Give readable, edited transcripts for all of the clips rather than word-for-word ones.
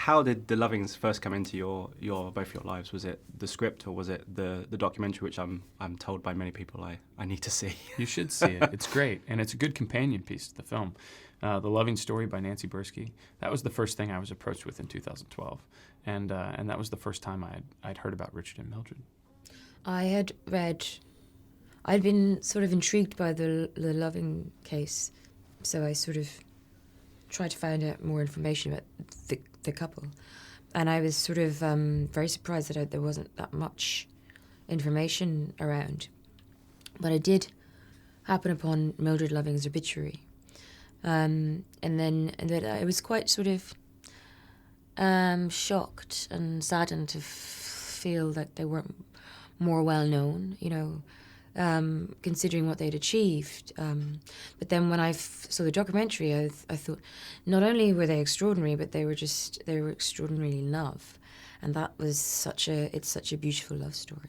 how did the Lovings first come into both your lives? Was it the script or was it the documentary, which I'm told by many people I need to see? You should see it. It's great, and it's a good companion piece to the film. The Loving Story by Nancy Bursky. That was the first thing I was approached with in 2012, and that was the first time I'd heard about Richard and Mildred. I'd been sort of intrigued by the Loving case, so I sort of tried to find out more information about the couple. And I was sort of very surprised that there wasn't that much information around. But I did happen upon Mildred Loving's obituary. And I was quite sort of shocked and saddened to feel that they weren't more well known, you know, considering what they'd achieved. But then when I saw the documentary, I thought not only were they extraordinary, but they were extraordinarily loved. And that was such a beautiful love story.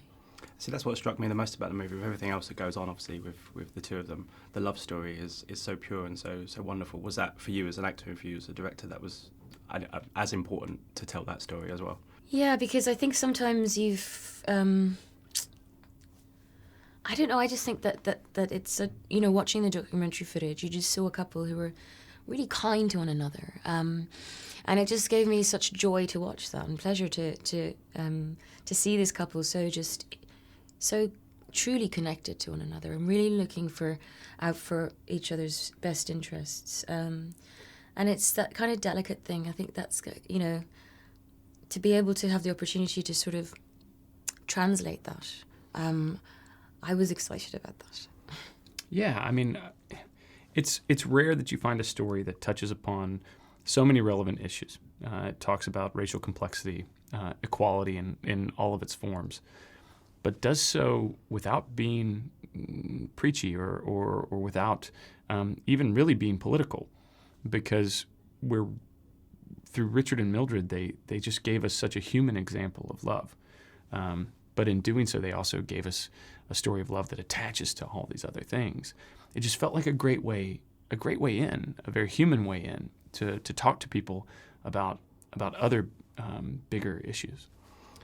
See, that's what struck me the most about the movie. With everything else that goes on, obviously, with the two of them, the love story is so pure and so wonderful. Was that, for you as an actor and for you as a director, that was as important to tell that story as well? Yeah, because I think sometimes you've... I don't know, I just think that it's, watching the documentary footage, you just saw a couple who were really kind to one another. And it just gave me such joy to watch that and pleasure to see this couple so truly connected to one another and really looking out for each other's best interests. And it's that kind of delicate thing. I think that's, to be able to have the opportunity to sort of translate that. I was excited about that. Yeah, I mean, it's rare that you find a story that touches upon so many relevant issues. It talks about racial complexity, equality in all of its forms, but does so without being preachy or without even really being political, because through Richard and Mildred, they just gave us such a human example of love. But in doing so, they also gave us a story of love that attaches to all these other things. It just felt like a great way in, a very human way in, to talk to people about other bigger issues.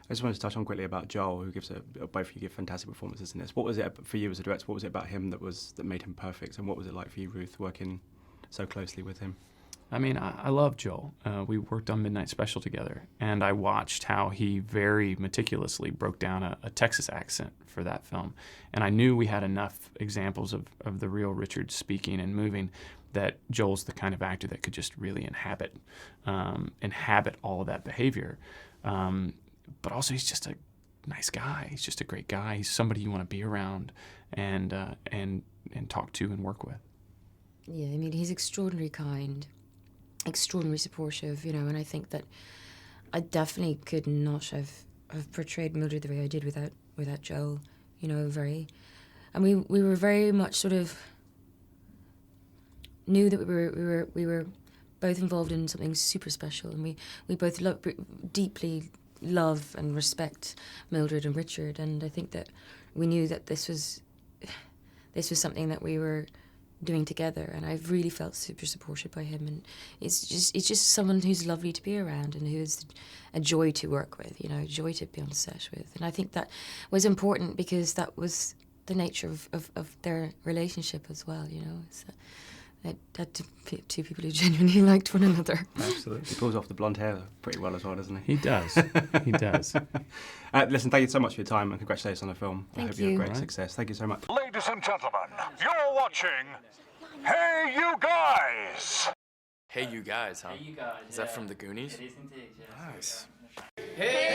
I just wanted to touch on quickly about Joel, who both of you give fantastic performances in this. What was it for you as a director? What was it about him that made him perfect? And what was it like for you, Ruth, working so closely with him? I mean, I love Joel. We worked on Midnight Special together, and I watched how he very meticulously broke down a Texas accent for that film. And I knew we had enough examples of the real Richard speaking and moving that Joel's the kind of actor that could just really inhabit all of that behavior. But also, he's just a nice guy. He's just a great guy. He's somebody you want to be around and talk to and work with. Yeah, I mean, he's extraordinarily kind, extraordinarily supportive, and I think that I definitely could not have portrayed Mildred the way I did without Joel, and we were very much sort of knew that we were both involved in something super special, and we both deeply love and respect Mildred and Richard, and I think that we knew that this was something that we were doing together, and I've really felt super supported by him, and it's just someone who's lovely to be around and who's a joy to work with, a joy to be on set with, and I think that was important because that was the nature of their relationship as well, so that two people who genuinely liked one another. Absolutely. He pulls off the blonde hair pretty well as well, doesn't he? He does. He does. Listen, thank you so much for your time and congratulations on the film. Thank I hope you. you have great success. Thank you so much. Ladies and gentlemen, you're watching Hey You Guys! Hey You Guys, huh? Hey, you guys. Is that from the Goonies? It is indeed, yeah. Nice. Hey,